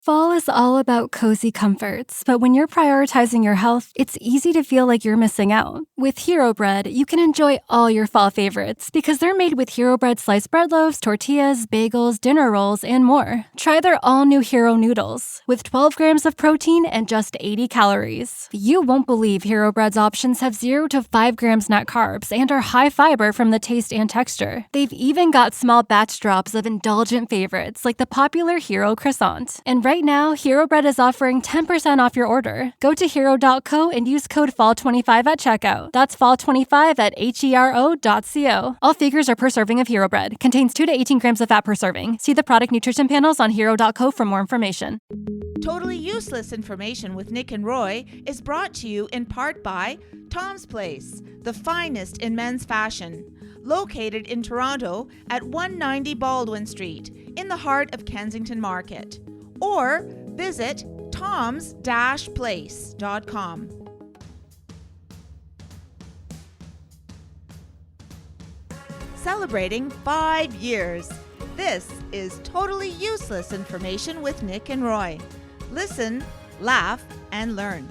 Fall is all about cozy comforts, but when you're prioritizing your health, it's easy to feel like you're missing out. With Hero Bread, you can enjoy all your fall favorites because they're made with Hero Bread sliced bread loaves, tortillas, bagels, dinner rolls, and more. Try their all-new Hero Noodles with 12 grams of protein and just 80 calories. You won't believe Hero Bread's options have 0 to 5 grams net carbs and are high fiber from the taste and texture. They've even got small batch drops of indulgent favorites like the popular Hero Croissant. And right now, Hero Bread is offering 10% off your order. Go to hero.co and use code FALL25 at checkout. That's FALL25 at hero.co. All figures are per serving of Hero Bread. Contains 2 to 18 grams of fat per serving. See the product nutrition panels on hero.co for more information. Totally Useless Information with Nick and Roy is brought to you in part by Tom's Place, the finest in men's fashion. Located in Toronto at 190 Baldwin Street, in the heart of Kensington Market. Or visit toms-place.com. Celebrating 5 years. This is Totally Useless Information with Nick and Roy. Listen, laugh, and learn.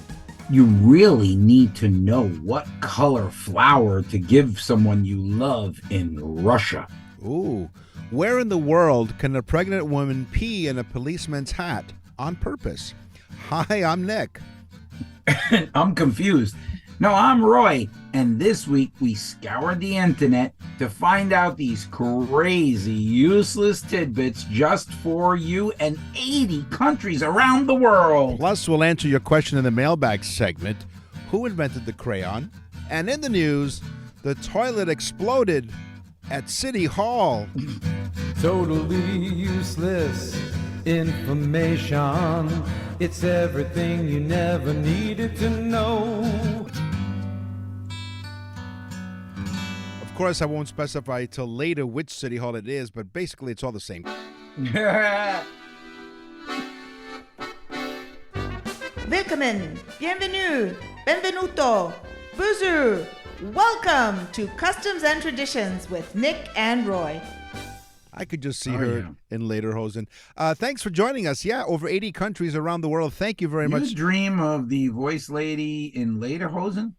You really need to know what color flower to give someone you love in Russia. Ooh. Where in the world can a pregnant woman pee in a policeman's hat on purpose? Hi, I'm Nick. I'm confused. No, I'm Roy. And this week we scoured the internet to find out these crazy, useless tidbits just for you and 80 countries around the world. Plus, we'll answer your question in the mailbag segment. Who invented the crayon? And in the news, the toilet exploded at City Hall. Totally useless information. It's everything you never needed to know. Of course, I won't specify till later which City Hall it is, but basically it's all the same. Willkommen, bienvenue, benvenuto, bonjour. Welcome to Customs and Traditions with Nick and Roy. I could just see her in Lederhosen. Thanks for joining us. Yeah, over 80 countries around the world. Thank you very much. You dream of the voice lady in Lederhosen?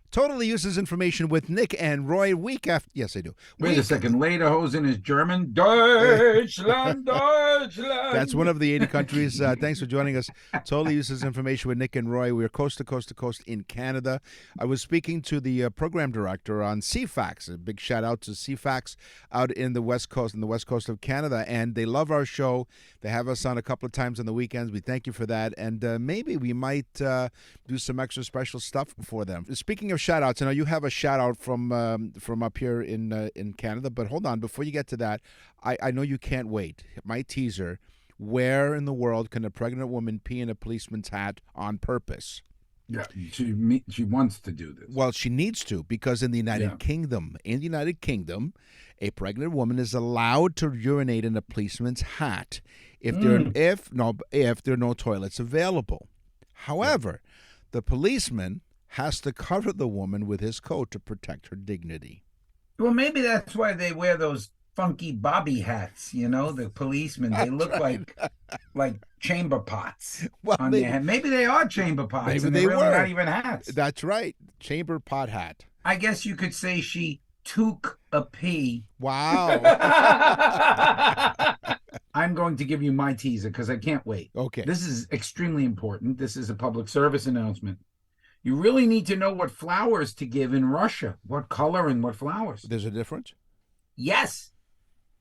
Totally Uses Information with Nick and Roy week after. Yes, I do. Wait a second. Lederhosen is German? Deutschland, Deutschland. That's one of the 80 countries. Thanks for joining us. Totally Uses Information with Nick and Roy. We're coast to coast to coast in Canada. I was speaking to the program director on CFAX. A big shout out to CFAX out in the West Coast, of Canada. And they love our show. They have us on a couple of times on the weekends. We thank you for that. And maybe we might do some extra special stuff for them. Speaking of shout outs, I know you have a shout out from up here in Canada, but hold on, before you get to that, I know you can't wait. My teaser: where in the world can a pregnant woman pee in a policeman's hat on purpose? Yeah, she wants to do this. Well, she needs to, because in the United Kingdom, a pregnant woman is allowed to urinate in a policeman's hat if there are no toilets available. However, the policeman has to cover the woman with his coat to protect her dignity. Well, maybe that's why they wear those funky bobby hats, the policemen. They look like chamber pots on their head. Maybe they are chamber pots. Maybe and they really were not even hats. That's right. Chamber pot hat. I guess you could say she took a pee. Wow. I'm going to give you my teaser because I can't wait. Okay. This is extremely important. This is a public service announcement. You really need to know what flowers to give in Russia. What color and what flowers. There's a difference? Yes.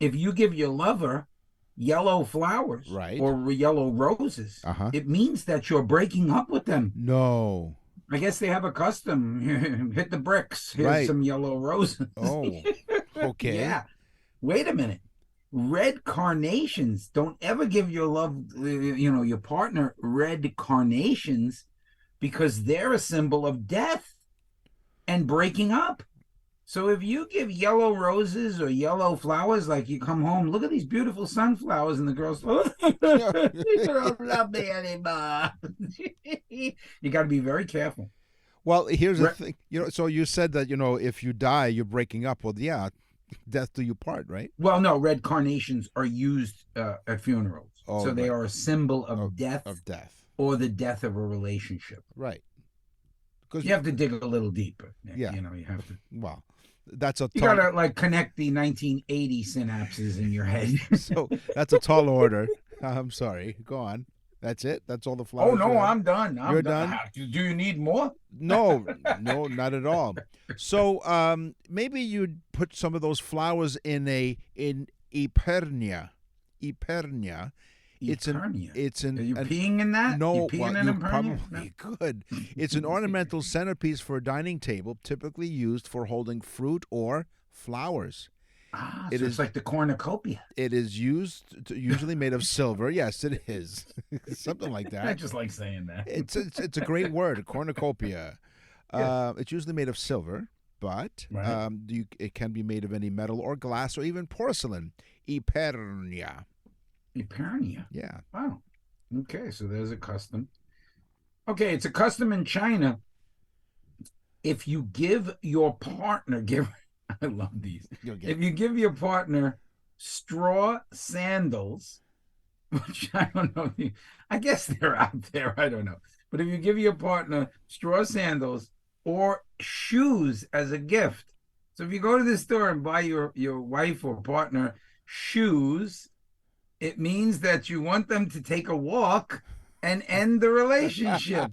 If you give your lover yellow flowers or yellow roses, it means that you're breaking up with them. No. I guess they have a custom. Hit the bricks. Here's some yellow roses. Oh, okay. Yeah. Wait a minute. Red carnations. Don't ever give your your partner red carnations, because they're a symbol of death and breaking up. So if you give yellow roses or yellow flowers, like you come home, look at these beautiful sunflowers, and the girls, you don't love me anymore. You got to be very careful. Well, here's the thing. So you said that, if you die, you're breaking up. Well, yeah, death do you part, right? Well, no, red carnations are used at funerals. Oh, So they right. are a symbol of death Of death. or the death of a relationship. Right. Because You have to dig a little deeper, Nick. Yeah. You have to. Well, that's a You tall. gotta like connect the 1980 synapses in your head. So that's a tall order. I'm sorry. Go on. That's it. That's all the Oh flowers. no, you have? I'm done. You're done? Do you need more? No, no, not at all. So maybe you'd put some of those flowers in Epernia. Epernia. Epernia. It's an Are you peeing in that? No, you peeing well, in you Epernia? probably could. It's an ornamental centerpiece for a dining table, typically used for holding fruit or flowers. Ah, It so is- it's like the cornucopia. It is usually made of silver. Yes, it is. Something like I that. just like saying that. It's a great word, a cornucopia. Yeah. It's usually made of silver, but Right. it can be made of any metal or glass or even porcelain. Epernia. Epernia. Yeah. Wow. Okay, so there's a custom. Okay, it's a custom in China. If you give your partner, I love these. You'll get If you give your partner straw sandals, which I don't know, I guess they're out there, I don't know. But if you give your partner straw sandals or shoes as a gift, so if you go to the store and buy your wife or partner shoes, it means that you want them to take a walk and end the relationship.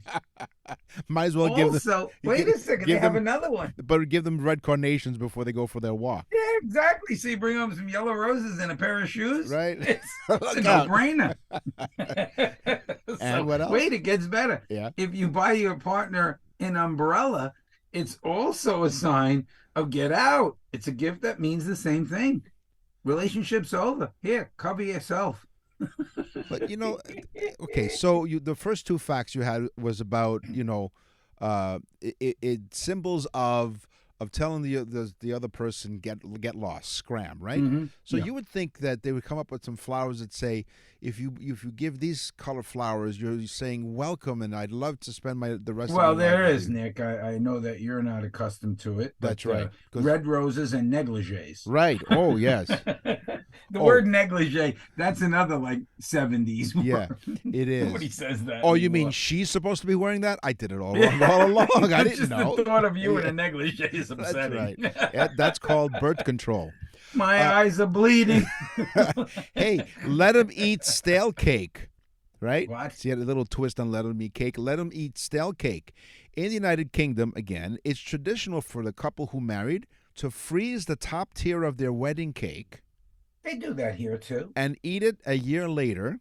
Might as well give them. Also, you wait gi- a second, give they have them- another one. But give them red carnations before they go for their walk. Yeah, exactly. So you bring home some yellow roses and a pair of shoes. Right. It's Look a out. no-brainer. And what else? Wait, it gets better. Yeah. If you buy your partner an umbrella, it's also a sign of get out. It's a gift that means the same thing. Relationship's over. Here, cover yourself. But okay. So the first two facts you had was about it symbols of telling the other person get lost, scram, right? Mhm. So Yeah. you would think that they would come up with some flowers that say, if you give these color flowers, you're saying welcome, and I'd love to spend the rest. Well, of my there life is, with you. Nick. I know that you're not accustomed to it. That's but, right, 'cause- red roses and negligees. Right. Oh yes. The Oh. word negligee, that's another like 70s word. Yeah, it is. Nobody says that Oh, you mean anymore. she's supposed to be wearing that? I did it all wrong all along. I didn't Just know. the thought of you in Yeah. a negligee is That's upsetting. right. Yeah, that's called birth control. My eyes are bleeding. Hey, let them eat stale cake, right? What? See, a little twist on let them eat cake. Let them eat stale cake. In the United Kingdom, again, it's traditional for the couple who married to freeze the top tier of their wedding cake They do that here too. and eat it a year later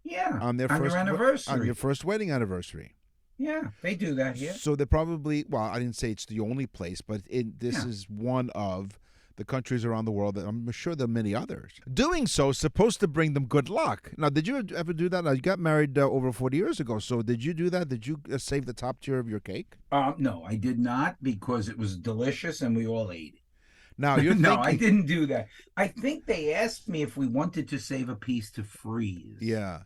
Yeah. on their on first your anniversary. on your first wedding anniversary. Yeah, they do that here. So they're probably, well, I didn't say it's the only place, but this Yeah. is one of the countries around the world that I'm sure there are many others. Doing so is supposed to bring them good luck. Now, did you ever do that? Now, you got married over 40 years ago, so did you do that? Did you save the top tier of your cake? No, I did not because it was delicious and we all ate it. Now, you're No, thinking... I didn't do that. I think they asked me if we wanted to save a piece to freeze. Yeah.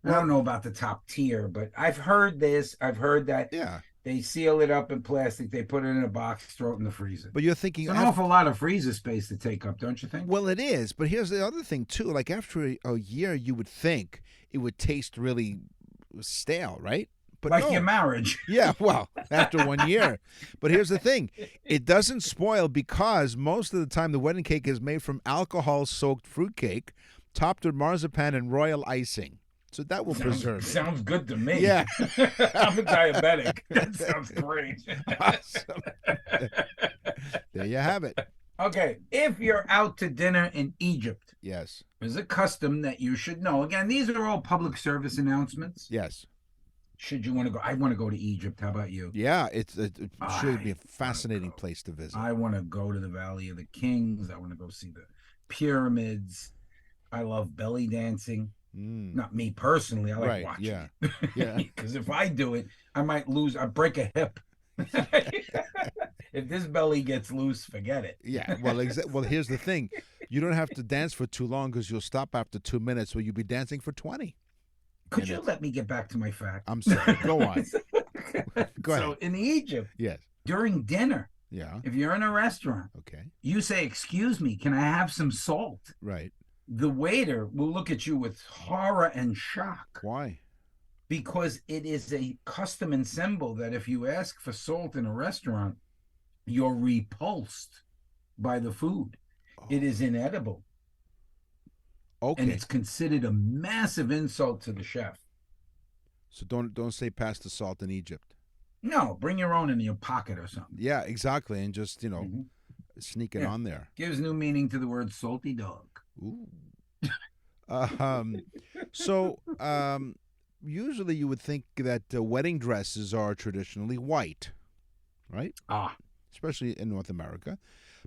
I don't know about the top tier, but I've heard this. I've heard that Yeah. they seal it up in plastic, they put it in a box, throw it in the freezer. But you're thinking... It's an awful lot of freezer space to take up, don't you think? Well, it is, but here's the other thing, too. Like, after a year, you would think it would taste really stale, right? But like no. your marriage. Yeah, well, after 1 year. But here's the thing. It doesn't spoil because most of the time the wedding cake is made from alcohol-soaked fruit cake topped with marzipan and royal icing. So that will preserve it. Sounds good to me. Yeah. I'm a diabetic. That sounds great. Awesome. There you have it. Okay, if you're out to dinner in Egypt, Yes. there's a custom that you should know. Again, these are all public service announcements. Yes. Should you want to go? I want to go to Egypt. How about you? Yeah, it should be a I fascinating wanna go. place to visit. I want to go to the Valley of the Kings. I want to go see the pyramids. I love belly dancing. Mm. Not me personally. I like Right, watching yeah. it. Yeah. Because if I do it, I might lose. I break a hip. If this belly gets loose, forget it. Yeah, well, well, here's the thing. You don't have to dance for too long because you'll stop after 2 minutes, or you'll be dancing for 20. Could you let me get back to my fact? I'm sorry. Go on. Go So ahead. in Egypt, Yes. during dinner, Yeah. if you're in a restaurant, Okay. you say, "Excuse me, can I have some salt?" Right. the waiter will look at you with horror and shock Why? because it is a custom and symbol that if you ask for salt in a restaurant, you're repulsed by the food. It is inedible. Okay. And it's considered a massive insult to the chef. So don't say pass the salt in Egypt. No, bring your own in your pocket or something. Yeah, exactly, and just Mhm. sneak it Yeah. on there. Gives new meaning to the word salty dog. Ooh. So usually you would think that wedding dresses are traditionally white, right? Ah, Especially in North America.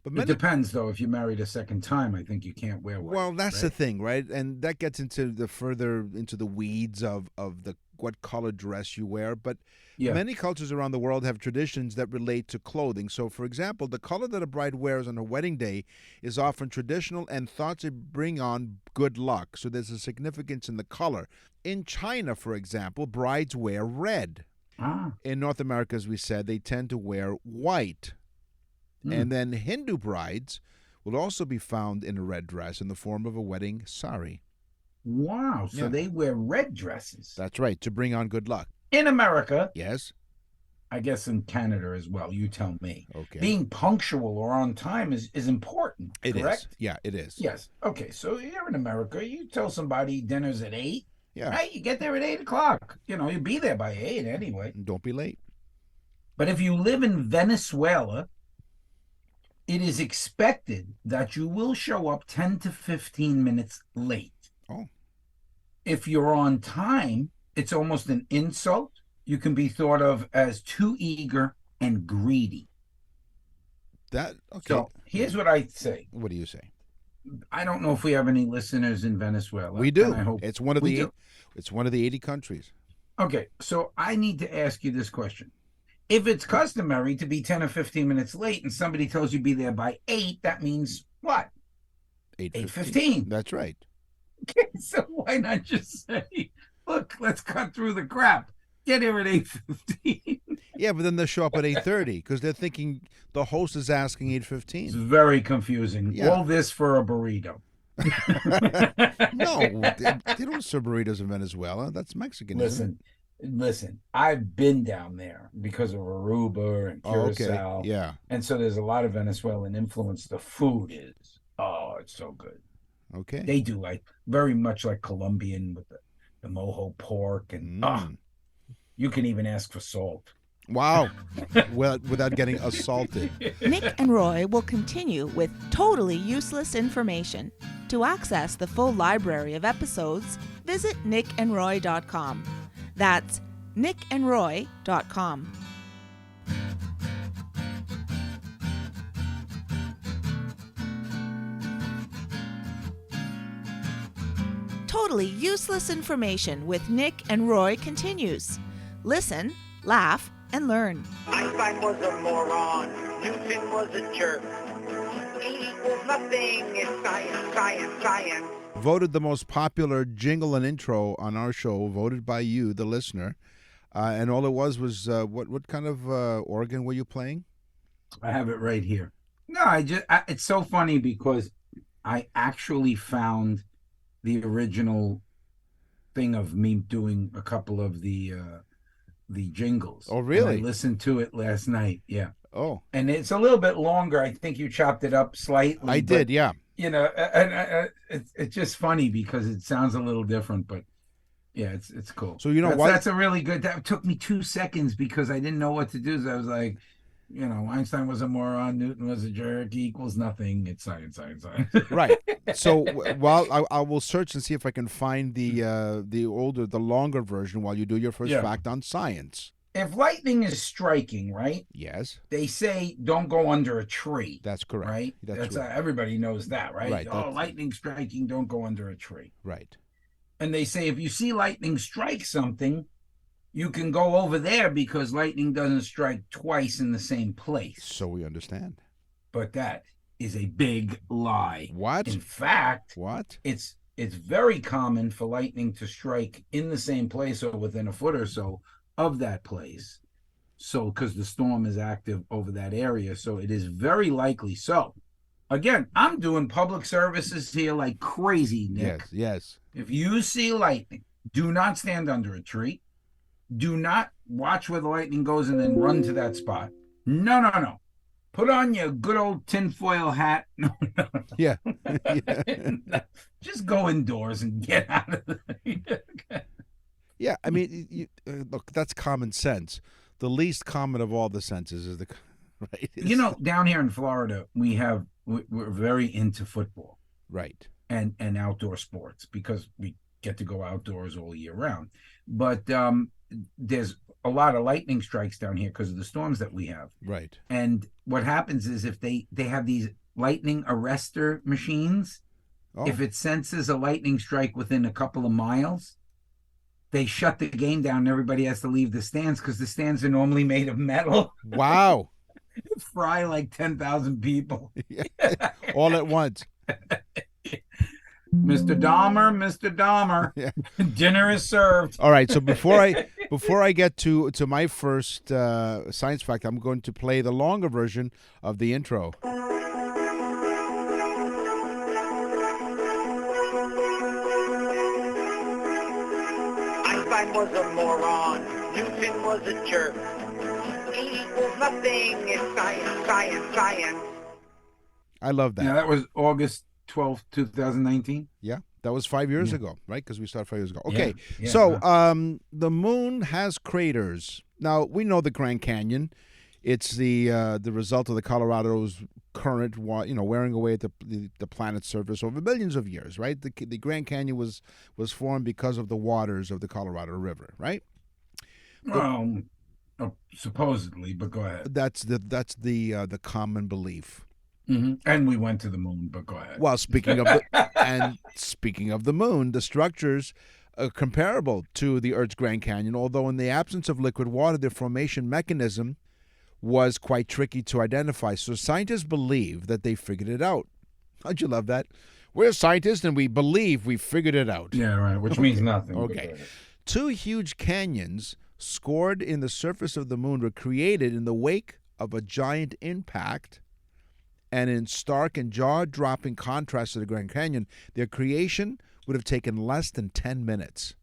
But it many, depends though. If you're married a second time, I think you can't wear white. well, that's the right? thing, right? And that gets into the further into the weeds of the what color dress you wear. But Yeah. many cultures around the world have traditions that relate to clothing. So, for example, the color that a bride wears on her wedding day is often traditional and thought to bring on good luck. So there's a significance in the color. In China, for example, brides wear red. Ah, In North America, as we said, they tend to wear white. And then Hindu brides will also be found in a red dress in the form of a wedding sari. wow. So Yeah. they wear red dresses. That's right, to bring on good luck. In America, Yes? I guess in Canada as well, you tell me. Okay. Being punctual or on time is important, It is. correct? Yeah, it is. Yes. Okay, so you're in America, you tell somebody dinner's at 8, Yeah. right? You get there at 8 o'clock. You'll be there by 8 anyway. And don't be late. But if you live in Venezuela, it is expected that you will show up 10 to 15 minutes late. Oh. If you're on time, it's almost an insult. You can be thought of as too eager and greedy. Okay. So here's what I say. What do you say? I don't know if we have any listeners in Venezuela. We do. and I hope It's one of we the do. it's one of the 80 countries. Okay, so I need to ask you this question. If it's customary to be 10 or 15 minutes late and somebody tells you be there by 8, that means what? 8:15. That's right. Okay, so why not just say, look, let's cut through the crap. Get here at 8:15. Yeah, but then they'll show up at 8:30 because they're thinking the host is asking It's 8:15. very confusing. Yeah. All this for a burrito. No, they don't serve burritos in Venezuela. That's Mexican. Isn't Listen, I've been down there because of Aruba and it? Oh, okay. Curacao. Yeah. And so there's a lot of Venezuelan influence. The food is, it's so good. Okay. They do very much like Colombian with the mojo pork. And you can even ask for salt. Wow. Well, without getting assaulted. Nick and Roy will continue with totally useless information. To access the full library of episodes, visit nickandroy.com. That's nickandroy.com. Totally useless information with Nick and Roy continues. Listen, laugh, and learn. Einstein was a moron. Newton was a jerk. E equals nothing. It's science, science, science. Voted the most popular jingle and intro on our show, voted by you, the listener. And all it was what kind of organ were you playing? I have it right here. No, it's so funny because I actually found the original thing of me doing a couple of the jingles. Oh, really? And I listened to it last night. Yeah. Oh, And it's a little bit longer. I think you chopped it up slightly. I did, yeah. And it's just funny because it sounds a little different, but yeah, it's cool. So that's, what? That's a really good. That took me 2 seconds because I didn't know what to do. So I was like, Einstein was a moron, Newton was a jerk, equals nothing. It's science, science, science. Right. So while I will search and see if I can find the longer version while you do your first fact on science. If lightning is striking, right? Yes. They say don't go under a tree. That's correct. Right? That's right. Everybody knows that, right? Right, Lightning striking, don't go under a tree. Right. And they say if you see lightning strike something, you can go over there because lightning doesn't strike twice in the same place. So we understand. But that is a big lie. What? In fact, What? it's very common for lightning to strike in the same place or within a foot or so of that place. So because the storm is active over that area. So it is very likely so Again, I'm doing public services here like crazy, Nick. Yes, yes. If you see lightning, do not stand under a tree. Do not watch where the lightning goes and then run to that spot. No, no, no. Put on your good old tinfoil hat. No, no, no. Yeah. Yeah. Just go indoors and get out of there. Yeah, I mean, look, that's common sense. The least common of all the senses is the right. You know, down here in Florida, we're very into football Right. and outdoor sports because we get to go outdoors all year round. But there's a lot of lightning strikes down here because of the storms that we have. Right. And what happens is if they have these lightning arrestor machines, Oh, if it senses a lightning strike within a couple of miles, they shut the game down and everybody has to leave the stands because the stands are normally made of metal. wow. Fry like 10,000 people. All at once. Mr. Dahmer, Yeah. dinner is served. All right. So before I get to my first science fact, I'm going to play the longer version of the intro. Einstein was a moron. Newton was a jerk. E equals nothing. It's science, science, science. I love that. Yeah, that was August 12th, 2019. Yeah, that was 5 years Yeah. ago, right? Because we started 5 years ago. Okay, Yeah, so wow. the moon has craters. Now we know the Grand Canyon. It's the result of the Colorado's current, wearing away at the planet's surface over millions of years, right? The Grand Canyon was formed because of the waters of the Colorado River, right? Well, supposedly, but go ahead. That's the common belief. Mm-hmm. And we went to the moon, but go ahead. Well, speaking of the moon, the structures are comparable to the Earth's Grand Canyon, although in the absence of liquid water, the formation mechanism was quite tricky to identify. So scientists believe that they figured it out. How'd you love that? We're scientists and we believe we figured it out. Yeah, right, which means nothing. Okay. Two huge canyons scored in the surface of the moon were created in the wake of a giant impact. And in stark and jaw-dropping contrast to the Grand Canyon, their creation would have taken less than 10 minutes.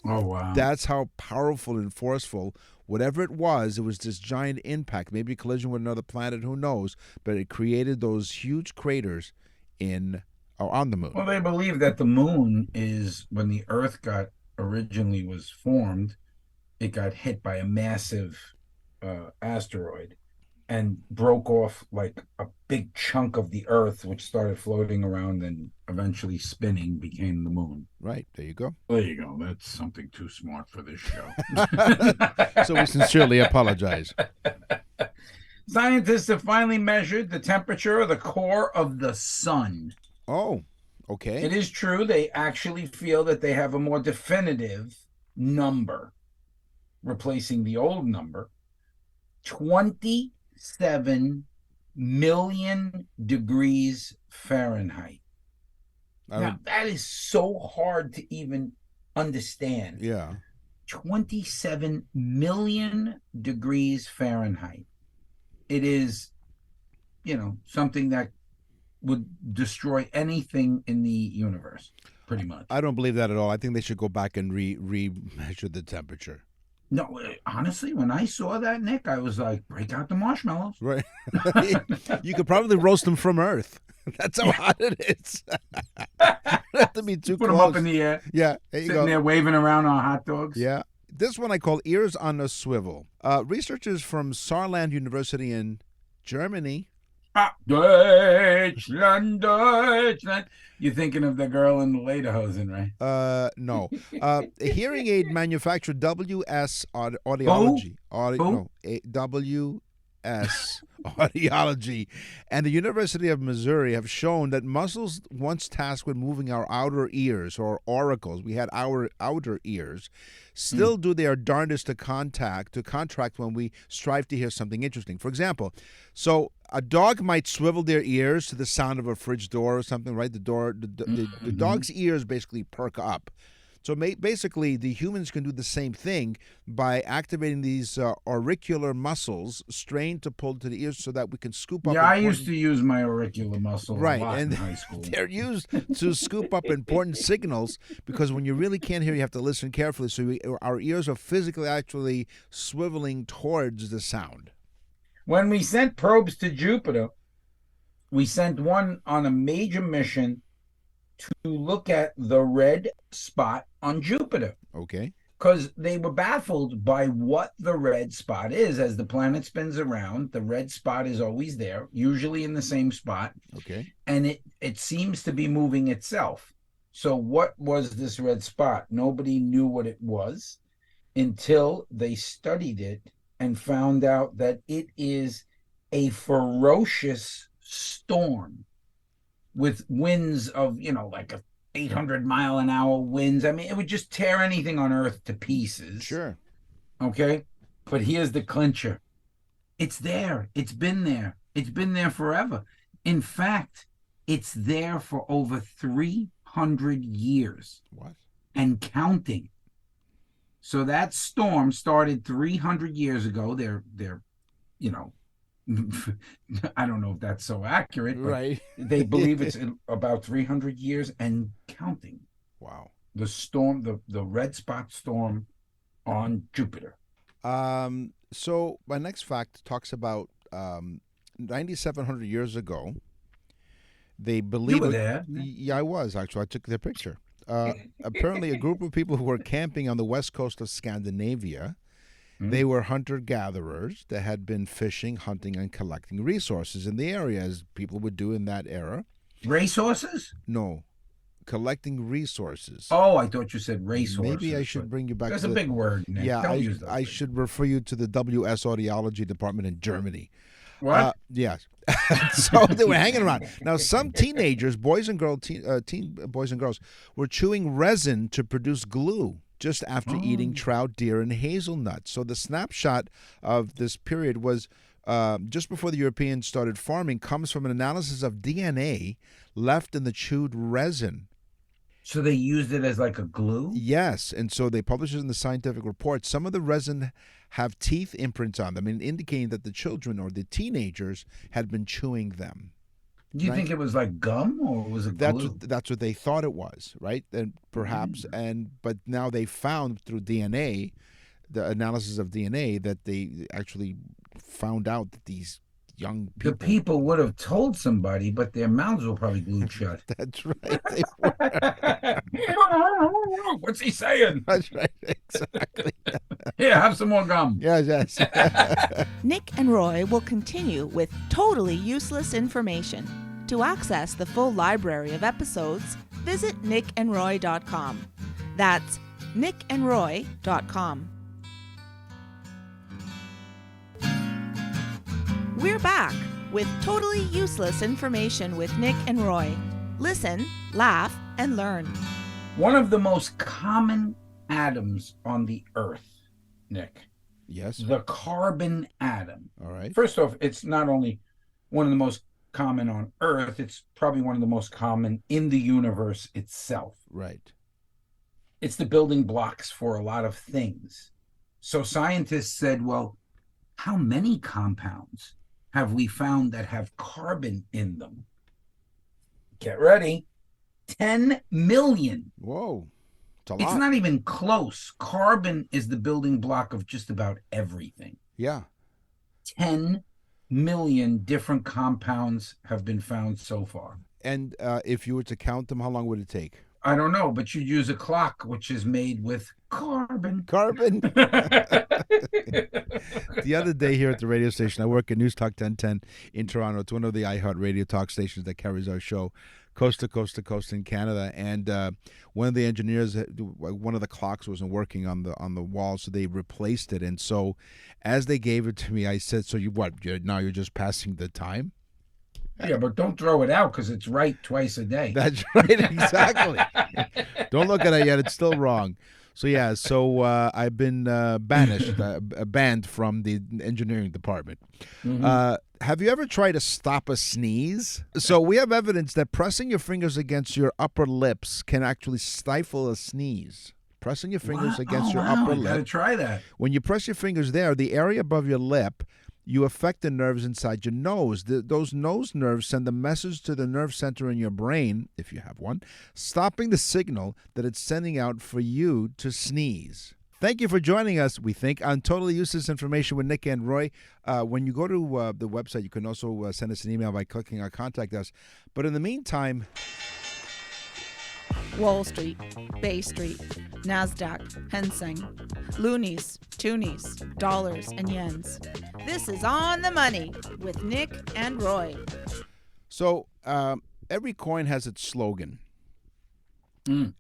Oh, wow. That's how powerful and forceful, whatever it was this giant impact, maybe a collision with another planet, who knows, but it created those huge craters on the moon. Well, they believe that the moon is, when the Earth originally was formed, it got hit by a massive asteroid and broke off like a big chunk of the Earth, which started floating around and eventually spinning, became the moon. Right, there you go. There you go. That's something too smart for this show. So we sincerely apologize. Scientists have finally measured the temperature of the core of the sun. Oh, okay. It is true they actually feel that they have a more definitive number, replacing the old number. 27 million degrees Fahrenheit. Now, that is so hard to even understand. Yeah. 27 million degrees Fahrenheit. It is, something that would destroy anything in the universe, pretty much. I don't believe that at all. I think they should go back and re-measure the temperature. No, honestly, when I saw that, Nick, I was like, break out the marshmallows. Right. You could probably roast them from Earth. That's how hot it is. Have to be too Put close. them up in the air. Yeah, there you Sitting go. there waving around on hot dogs. Yeah. This one I call Ears on a Swivel. Researchers from Saarland University in Germany. Deutschland, Deutschland. You're thinking of the girl in the lederhosen, right? No. Hearing aid manufacturer WS Audiology. WS Audiology and the University of Missouri have shown that muscles once tasked with moving our outer ears, or auricles, we had our outer ears, still do their darndest to contract when we strive to hear something interesting. For example, so a dog might swivel their ears to the sound of a fridge door or something, right? The dog's ears basically perk up So basically, the humans can do the same thing by activating these auricular muscles, strained to pull to the ears, so that we can scoop up. Yeah, I used to use my auricular muscle Right, a lot and in high school. they're used to scoop up important signals, because when you really can't hear, you have to listen carefully. So our ears are physically actually swiveling towards the sound. When we sent probes to Jupiter, we sent one on a major mission to look at the red spot on Jupiter, Okay. because they were baffled by what the red spot is. As the planet spins around, the red spot is always there, usually in the same spot, Okay. and it seems to be moving itself. So what was this red spot? Nobody knew what it was until they studied it and found out that it is a ferocious storm with winds of, like a 800-mile-an-hour winds. I mean, it would just tear anything on Earth to pieces. Sure. Okay. But here's the clincher. It's there. It's been there. It's been there forever. In fact, it's there for over 300 years. What? And counting. So that storm started 300 years ago. They're I don't know if that's so accurate, but Right. they believe it's about 300 years and counting. Wow. The storm, the red spot storm on Jupiter. So my next fact talks about 9,700 years ago. They believe You were there. Yeah, I was actually. I took their picture. Apparently, a group of people who were camping on the west coast of Scandinavia. They were hunter-gatherers that had been fishing, hunting, and collecting resources in the area, as people would do in that era. Racehorses? No, collecting resources. Oh, I thought you said racehorses. Maybe I should bring you back That's to a big word, Nick. Yeah, Don't use those I things. should refer you to the WS Audiology Department in Germany. What? Yes. So they were hanging around. Now, some teenagers, boys and girls, boys and girls, were chewing resin to produce glue just after eating trout, deer, and hazelnuts. So the snapshot of this period was just before the Europeans started farming, comes from an analysis of DNA left in the chewed resin. So they used it as like a glue? Yes, and so they published it in the scientific report. Some of the resin have teeth imprints on them, indicating that the children or the teenagers had been chewing them. Do you Right. think it was like gum or was it glue? That's what they thought it was, right? And perhaps, but now they found through DNA, the analysis of DNA, that they actually found out that these young people. The people would have told somebody, but their mouths were probably glued shut. That's right. They were. What's he saying? That's right. Exactly. Here, have some more gum. Yes. Nick and Roy will continue with totally useless information. To access the full library of episodes, visit nickandroy.com. That's nickandroy.com. We're back with totally useless information with Nick and Roy. Listen, laugh, and learn. One of the most common atoms on the Earth, Nick, Yes. the carbon atom. All right. First off, it's not only one of the most common on Earth, it's probably one of the most common in the universe itself. Right. It's the building blocks for a lot of things. So scientists said, well, how many compounds have we found that have carbon in them? Get ready. 10 million. Whoa. It's a It's lot. not even close. Carbon is the building block of just about everything. Yeah. 10 million different compounds have been found so far. And if you were to count them, how long would it take? I don't know, but you'd use a clock which is made with carbon. Carbon. The other day here at the radio station, I work at News Talk 1010 in Toronto. It's one of the iHeart radio talk stations that carries our show coast to coast in Canada. And one of the engineers, one of the clocks wasn't working on the wall, so they replaced it. And so as they gave it to me, I said, so now you're just passing the time? Yeah, but don't throw it out because it's right twice a day. That's right, exactly. Don't look at it yet. It's still wrong. So yeah, I've been banned from the engineering department. Have you ever tried to stop a sneeze? So we have evidence that pressing your fingers against your upper lips can actually stifle a sneeze. Pressing your fingers against your upper I lip. gotta try that. When you press your fingers there, the area above your lip, you affect the nerves inside your nose. Those nose nerves send a message to the nerve center in your brain, if you have one, stopping the signal that it's sending out for you to sneeze. Thank you for joining us, we think, on Totally Useless Information with Nick and Roy. When you go to the website, you can also send us an email by clicking on Contact Us. But in the meantime... Wall Street, Bay Street, NASDAQ, Hang Seng, loonies, toonies, dollars, and yens. This is On the Money with Nick and Roy. So every coin has its slogan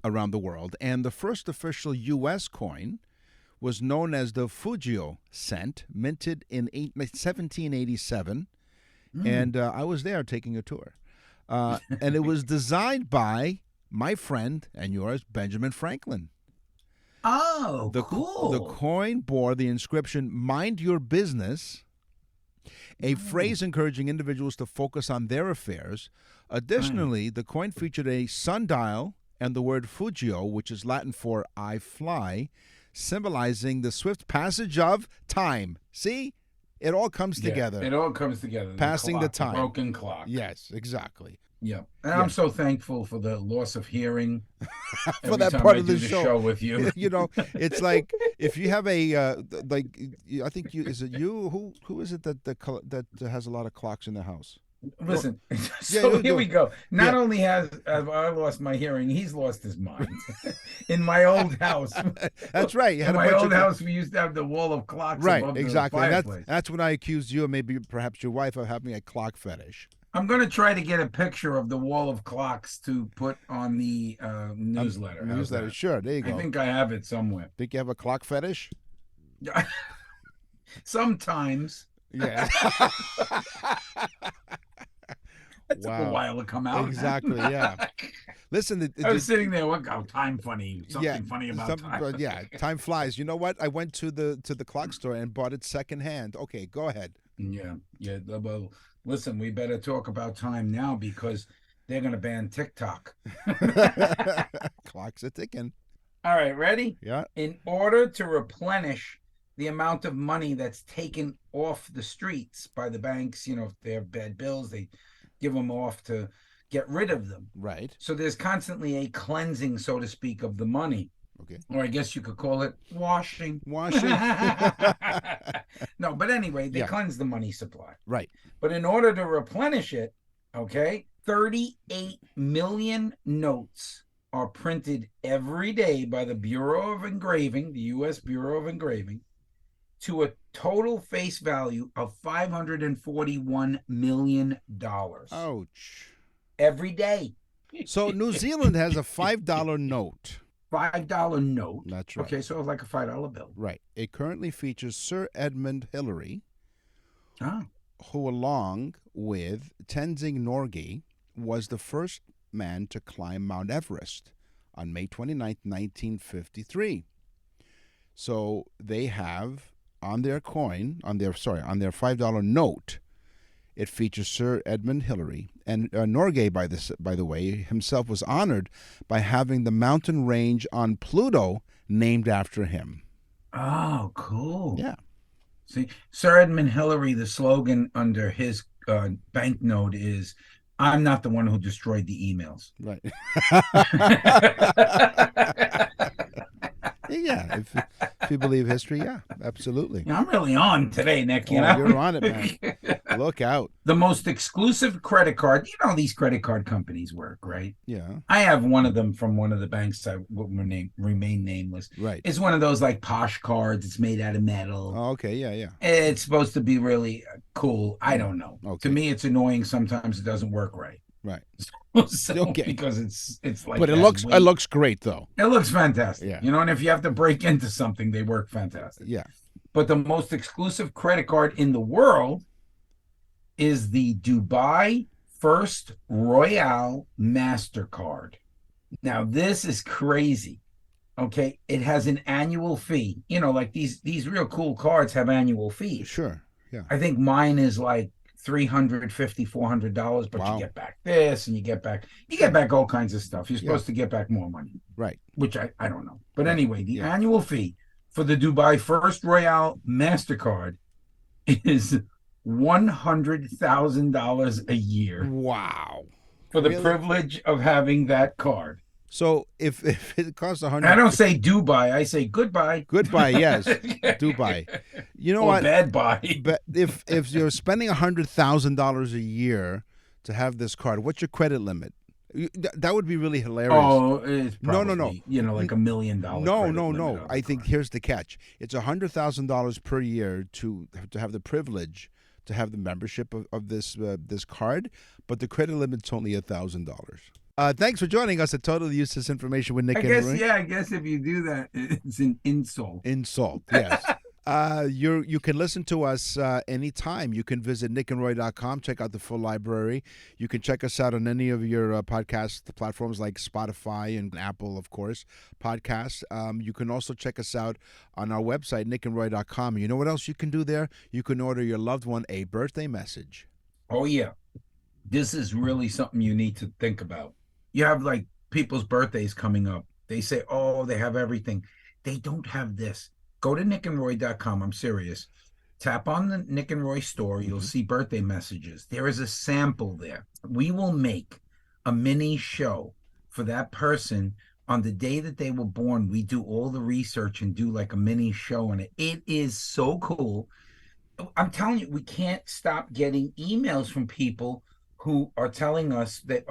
around the world, and the first official U.S. coin was known as the Fujio cent, minted in 1787, and I was there taking a tour. And it was designed by my friend and yours, Benjamin Franklin. Oh, cool. The coin bore the inscription, "Mind your business," a phrase encouraging individuals to focus on their affairs. Additionally, the coin featured a sundial and the word Fujio, which is Latin for "I fly," symbolizing the swift passage of time. See? It all comes together. It all comes together. Passing the time. Broken clock. Yes, exactly. Yeah. And I'm so thankful for the loss of hearing for that time part I of the do show. with you. You know, it's like if you have a I think is it you who is it that has a lot of clocks in the house? Listen, so here we go. Not only have I lost my hearing, he's lost his mind. In my old house. That's right. In my old house, we used to have the wall of clocks above exactly. the fireplace. That's when I accused you, and maybe perhaps your wife, of having a clock fetish. I'm going to try to get a picture of the wall of clocks to put on the newsletter. Newsletter, sure. There you go. I think I have it somewhere. Think you have a clock fetish? Sometimes. Yeah. It took a while to come out. Exactly, yeah. Listen, I was sitting there, time funny, something funny about time. Yeah, time flies. You know what? I went to the clock store and bought it secondhand. Okay, go ahead. Yeah. Well, listen, we better talk about time now because they're going to ban TikTok. Clocks are ticking. All right, ready? Yeah. In order to replenish the amount of money that's taken off the streets by the banks, if they have bad bills, they give them off to get rid of them. Right. So there's constantly a cleansing, so to speak, of the money. Okay. Or I guess you could call it washing. No, but anyway, they cleanse the money supply. Right. But in order to replenish it, 38 million notes are printed every day by the Bureau of Engraving, the U.S. Bureau of Engraving, to a total face value of $541 million. Ouch. Every day. So New Zealand has a $5 note. $5 note. That's right. Okay, so it's like a $5 bill. Right. It currently features Sir Edmund Hillary, who, along with Tenzing Norgay, was the first man to climb Mount Everest on May 29th, 1953. So they have on their coin, on their $5 note, it features Sir Edmund Hillary. And Norgay, by the way, himself was honored by having the mountain range on Pluto named after him. Oh, cool. Yeah. See, Sir Edmund Hillary, the slogan under his banknote is, "I'm not the one who destroyed the emails." Right. Yeah, if you believe history, yeah, absolutely. I'm really on today, Nick. You're on it, man. Look out. The most exclusive credit card. You know how these credit card companies work, right? Yeah. I have one of them from one of the banks that will remain nameless. Right. It's one of those like posh cards. It's made out of metal. Oh, okay, yeah. It's supposed to be really cool. I don't know. Okay. To me, it's annoying. Sometimes it doesn't work right. Right. Okay. Because it's like. But it looks great though. It looks fantastic. Yeah. And if you have to break into something, they work fantastic. Yeah. But the most exclusive credit card in the world is the Dubai First Royale MasterCard. Now, this is crazy. Okay, it has an annual fee. You know, like these real cool cards have annual fees. Sure. Yeah. I think mine is like $350, $400, but you Wow. get back this and you get back all kinds of stuff. You're Yeah. supposed to get back more money, Right. which I don't know. But Right. anyway, the Yeah. annual fee for the Dubai First Royale MasterCard is $100,000 a year Wow. for the Really? privilege of having that card. So if it costs And I 100, don't say Dubai, I say goodbye. goodbye. Yes, Dubai. You know Or what? bad bye. But if you're spending $100,000 a year to have this card, what's your credit limit? That would be really hilarious. Oh, it's No, probably, no. you know, like $1 million. No, credit no, limit no. on the I think card. here's the catch. It's $100,000 per year to have the privilege to have the membership of this card, but the credit limit's only $1,000. Thanks for joining us at Totally Useless Information with Nick I and guess, Roy. yeah, I guess if you do that, it's an insult. Insult, yes. You can listen to us anytime. You can visit nickandroy.com, check out the full library. You can check us out on any of your podcast platforms like Spotify and Apple, of course, podcasts. You can also check us out on our website, nickandroy.com. You know what else you can do there? You can order your loved one a birthday message. Oh, yeah. This is really something you need to think about. You have like people's birthdays coming up. They say, oh, they have everything. They don't have this. Go to nickandroy.com. I'm serious. Tap on the Nick and Roy store. You'll see birthday messages. There is a sample there. We will make a mini show for that person on the day that they were born. We do all the research and do like a mini show on it. It is so cool. I'm telling you, we can't stop getting emails from people who are telling us that,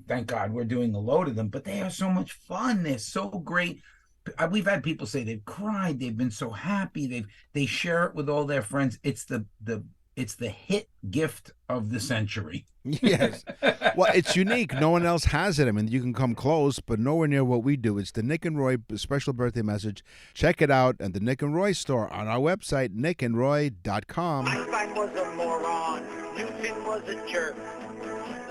thank God we're doing a load of them, but they are so much fun. They're so great. We've had people say they've cried, they've been so happy, they share it with all their friends. It's the hit gift of the century. Yes. Well, it's unique. No one else has it. I mean, you can come close, but nowhere near what we do. It's the Nick and Roy special birthday message. Check it out at the Nick and Roy store on our website, nickandroy.com. Einstein was a moron. Newton was a jerk.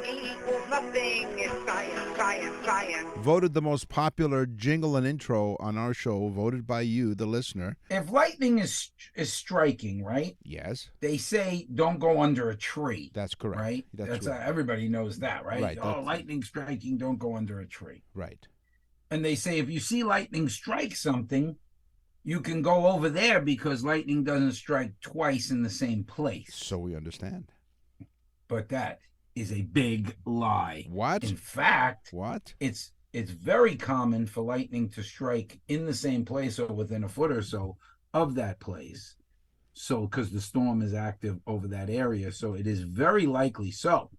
E equals nothing. It's science, science, science. Voted the most popular jingle and intro on our show, voted by you, the listener. If lightning is striking, right? Yes, They say don't go under a tree. that's correct. Right? That's right. Everybody knows that, right? Right, Oh, that's- lightning striking, don't go under a tree. Right. And they say if you see lightning strike something, you can go over there because lightning doesn't strike twice in the same place. So we understand. But that is a big lie. What? In fact, What? it's very common for lightning to strike in the same place or within a foot or so of that place. So because the storm is active over that area, so it is very likely. So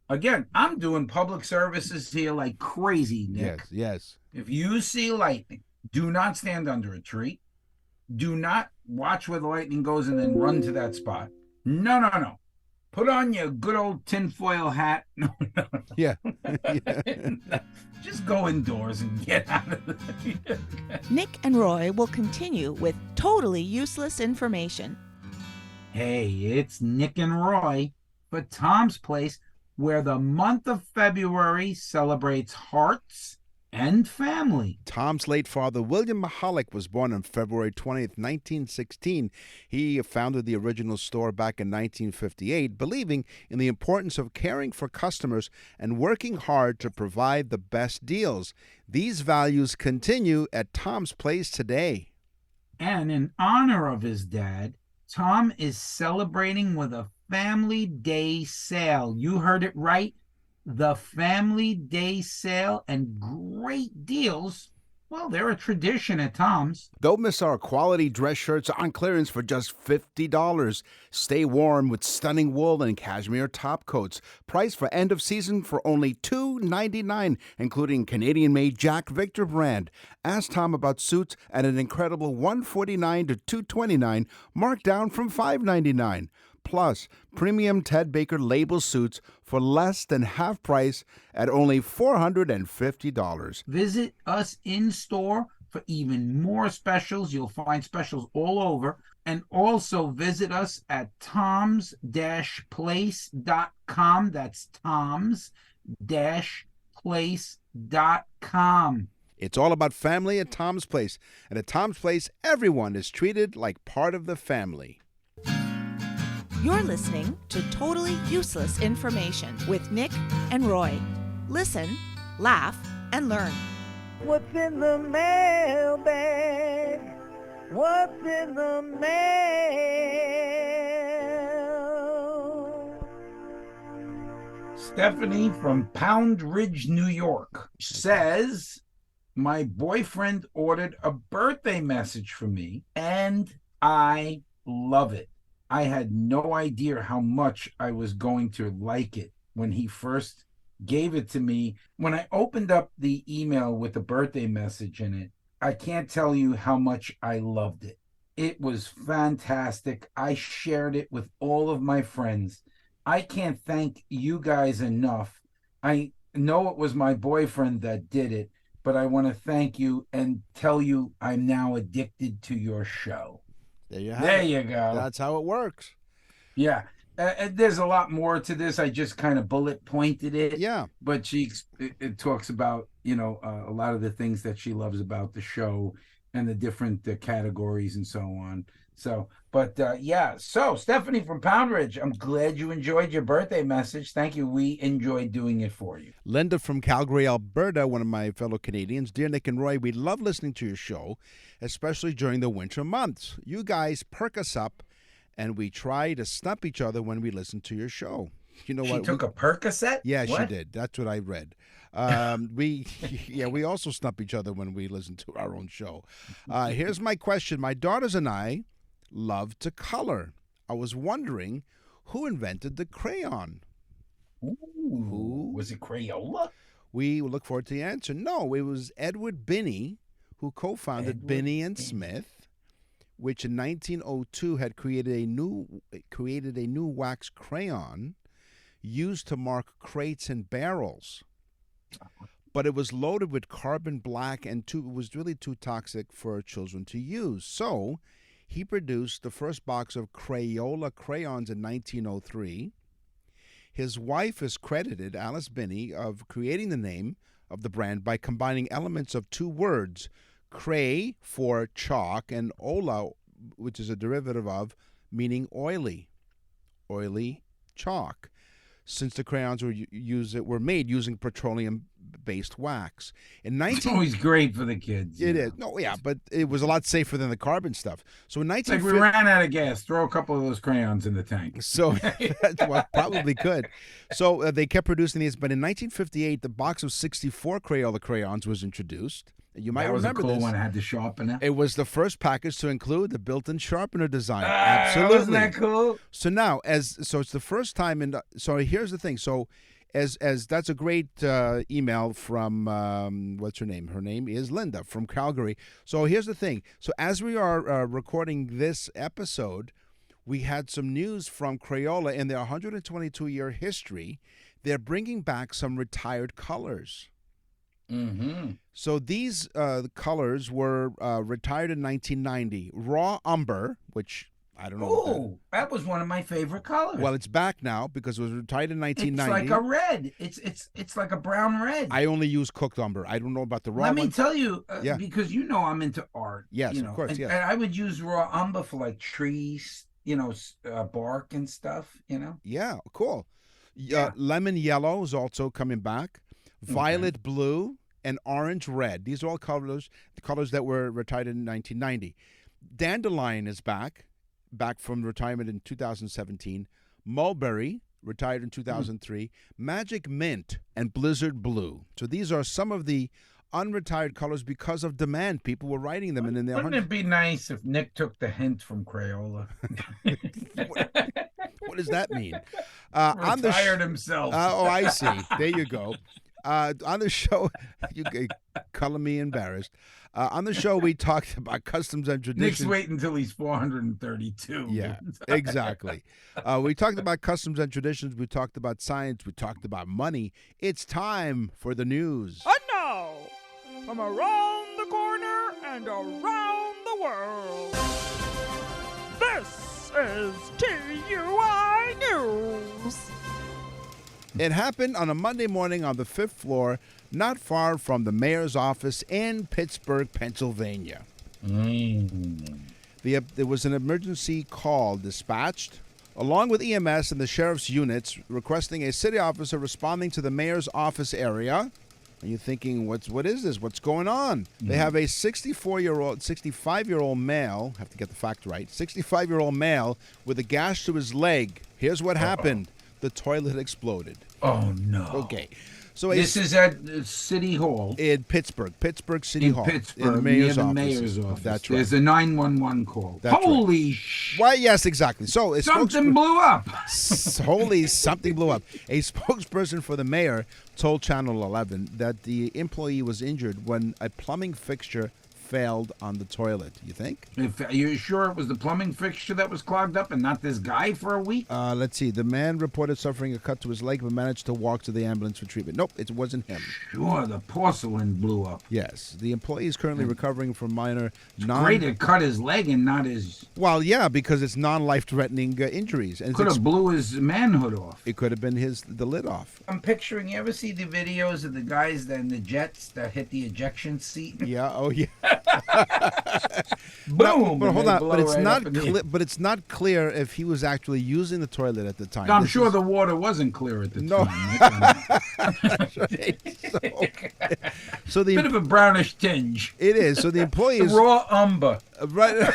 again, I'm doing public services here like crazy, Nick. Yes, yes. If you see lightning, do not stand under a tree. Do not watch where the lightning goes and then run to that spot. No. Put on your good old tinfoil hat. No. Yeah. Just go indoors and get out of there. Nick and Roy will continue with totally useless information. Hey, it's Nick and Roy for Tom's Place, where the month of February celebrates hearts and family. Tom's late father, William Mahalik, was born on February 20th, 1916. He founded the original store back in 1958, believing in the importance of caring for customers and working hard to provide the best deals. These values continue at Tom's Place today. And in honor of his dad, Tom is celebrating with a Family Day sale. You heard it right. The Family Day sale and great deals. Well, they're a tradition at Tom's. Don't miss our quality dress shirts on clearance for just $50. Stay warm with stunning wool and cashmere top coats. Price for end of season for only $2.99, including Canadian-made Jack Victor brand. Ask Tom about suits at an incredible $149 to $229, marked down from $599. Plus, premium Ted Baker label suits for less than half price at only $450. Visit us in store for even more specials. You'll find specials all over. And also visit us at toms-place.com. That's toms-place.com. It's all about family at Tom's Place. And at Tom's Place, everyone is treated like part of the family. You're listening to Totally Useless Information with Nick and Roy. Listen, laugh, and learn. What's in the mailbag? What's in the mail? Stephanie from Pound Ridge, New York says, my boyfriend ordered a birthday message for me, and I love it. I had no idea how much I was going to like it when he first gave it to me. When I opened up the email with the birthday message in it, I can't tell you how much I loved it. It was fantastic. I shared it with all of my friends. I can't thank you guys enough. I know it was my boyfriend that did it, but I want to thank you and tell you I'm now addicted to your show. There you have There it. you go. That's how it works. Yeah. There's a lot more to this. I just kind of bullet pointed it. Yeah. But it talks about, a lot of the things that she loves about the show and the different categories and so on. So, but yeah. So, Stephanie from Pound Ridge, I'm glad you enjoyed your birthday message. Thank you. We enjoyed doing it for you. Linda from Calgary, Alberta, one of my fellow Canadians. Dear Nick and Roy, we love listening to your show, especially during the winter months. You guys perk us up, and we try to stump each other when we listen to your show. You know She what? took a Percocet? Yeah, What? she did. That's what I read. We also stump each other when we listen to our own show. Here's my question. My daughters and I love to color. I was wondering who invented the crayon? Ooh, was it Crayola? We look forward to the answer. No, it was Edward Binney who co-founded Edward Binney and Binney. Smith, which in 1902 had created a new wax crayon used to mark crates and barrels. But it was loaded with carbon black and it was really too toxic for children to use. So he produced the first box of Crayola crayons in 1903. His wife is credited, Alice Binney, of creating the name of the brand by combining elements of two words, cray for chalk and ola, which is a derivative of, meaning oily chalk. Since the crayons were made using petroleum-based wax. In It's always great for the kids. It is. No, yeah, but it was a lot safer than the carbon stuff. So in It's like 1950, we ran out of gas. Throw a couple of those crayons in the tank. so well, probably could. So they kept producing these, but in 1958, the box of 64 Crayola crayons was introduced. You might That was a remember cool this. one. I had to sharpen it. It was the first package to include the built-in sharpener design. Wasn't Absolutely. that cool? So now, it's the first time so here's the thing. So, as that's a great email from what's her name? Her name is Linda from Calgary. So here's the thing. So as we are recording this episode, we had some news from Crayola in their 122-year history. They're bringing back some retired colors. Mm-hmm. So these colors were retired in 1990. Raw umber, which I don't know. Oh, that was one of my favorite colors. Well, it's back now because it was retired in 1990. It's like a red. It's like a brown red. I only use cooked umber. I don't know about the raw Let me ones. tell you, Yeah. because I'm into art. Yes, of course, and, yes. and I would use raw umber for like trees, bark and stuff. Yeah, cool. Yeah. Lemon yellow is also coming back. Violet blue and orange red. These are all the colors that were retired in 1990. Dandelion is back from retirement in 2017. Mulberry, retired in 2003. Magic mint and blizzard blue. So these are some of the unretired colors because of demand. People were writing them, and in their Wouldn't it be nice if Nick took the hint from Crayola? What does that mean? Retired himself. I see. There you go. On the show, you color me embarrassed. On the show, we talked about customs and traditions. Nick's waiting until he's 432. Yeah, exactly. We talked about customs and traditions. We talked about science. We talked about money. It's time for the news. And now, from around the corner and around the world, this is TUI News. It happened on a Monday morning on the 5th floor, not far from the mayor's office in Pittsburgh, Pennsylvania. There was an emergency call dispatched, along with EMS and the sheriff's units, requesting a city officer responding to the mayor's office area. And you're thinking, what is this? What's going on? They have a 65-year-old male, have to get the fact right, 65-year-old male with a gash to his leg. Here's what happened. The toilet exploded. Oh, no. Okay. So this is at City Hall. In Pittsburgh City Hall. Pittsburgh, in the near the mayor's office. That's right. There's a 911 call. That's Holy Why, yes, exactly. So something blew up. Holy, something blew up. A spokesperson for the mayor told Channel 11 that the employee was injured when a plumbing fixture failed on the toilet. You think? Are you sure it was the plumbing fixture that was clogged up and not this guy for a week? Let's see. The man reported suffering a cut to his leg but managed to walk to the ambulance for treatment. Nope, it wasn't him. Sure, the porcelain blew up. Yes. The employee is currently recovering from minor great to cut his leg and not his... Well, yeah, because it's non-life-threatening injuries. And could have blew his manhood off. It could have been the lid off. I'm picturing, you ever see the videos of the guys in the jets that hit the ejection seat? Yeah, oh yeah. Boom! But hold on, but it's right not but it's not clear if he was actually using the toilet at the time. I'm sure the water wasn't clear at the time. That's right. So the bit of a brownish tinge. It is. So the employee is raw umber. Right.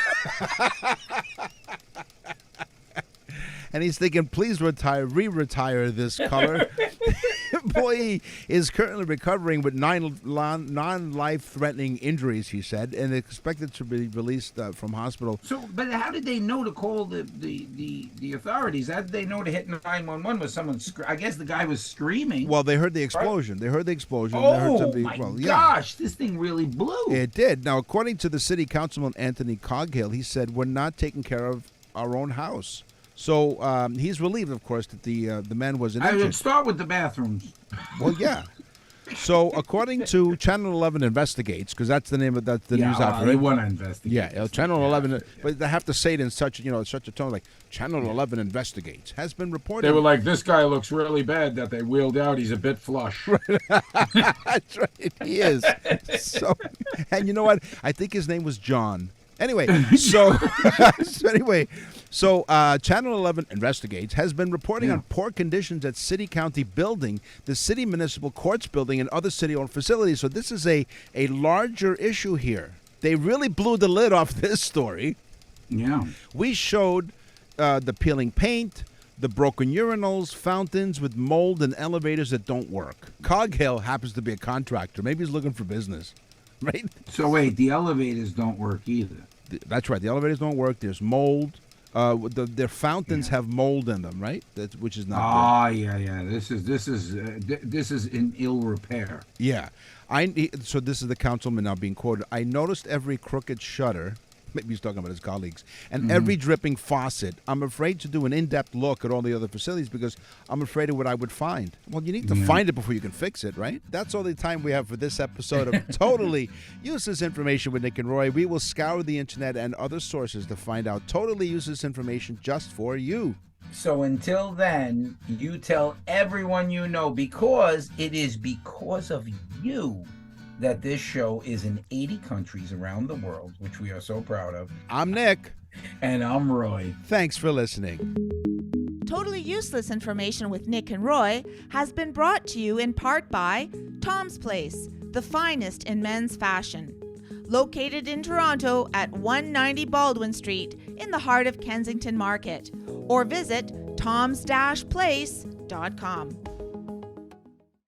And he's thinking, please re-retire this color. The employee is currently recovering with 9 non-life-threatening injuries, he said, and expected to be released from hospital. So, but how did they know to call the authorities? How did they know to hit 911? Was someone? I guess the guy was screaming. Well, they heard the explosion. They heard the explosion. Oh, they heard somebody, my yeah. gosh! This thing really blew. It did. Now, according to the city councilman Anthony Coghill, he said, "We're not taking care of our own house." So he's relieved, of course, that the man wasn't injured. I would start with the bathrooms. Well, yeah. So according to Channel 11 Investigates, because that's the name of the news outfit. They want to investigate. Yeah, Channel 11, but they have to say it in such a tone like Channel 11 Investigates has been reported. They were like, this guy looks really bad that they wheeled out. He's a bit flush. That's right, he is. So, and you know what? I think his name was John. Anyway, so Channel 11 Investigates has been reporting on poor conditions at City County Building, the City Municipal Courts Building, and other city-owned facilities. So this is a larger issue here. They really blew the lid off this story. Yeah. We showed the peeling paint, the broken urinals, fountains with mold, and elevators that don't work. Coghill happens to be a contractor. Maybe he's looking for business. Right? So wait, the elevators don't work either. That's right. The elevators don't work. There's mold. Their fountains have mold in them, right? Which is not good. Yeah. This is in ill repair. Yeah. So this is the councilman now being quoted. I noticed every crooked shutter. Maybe he's talking about his colleagues. And every dripping faucet. I'm afraid to do an in-depth look at all the other facilities because I'm afraid of what I would find. Well, you need to find it before you can fix it, right? That's all the time we have for this episode of Totally Useless Information with Nick and Roy. We will scour the internet and other sources to find out totally useless information just for you. So until then, you tell everyone you know, because it is because of you that this show is in 80 countries around the world, which we are so proud of. I'm Nick. And I'm Roy. Thanks for listening. Totally Useless Information with Nick and Roy has been brought to you in part by Tom's Place, the finest in men's fashion. Located in Toronto at 190 Baldwin Street in the heart of Kensington Market. Or visit toms-place.com.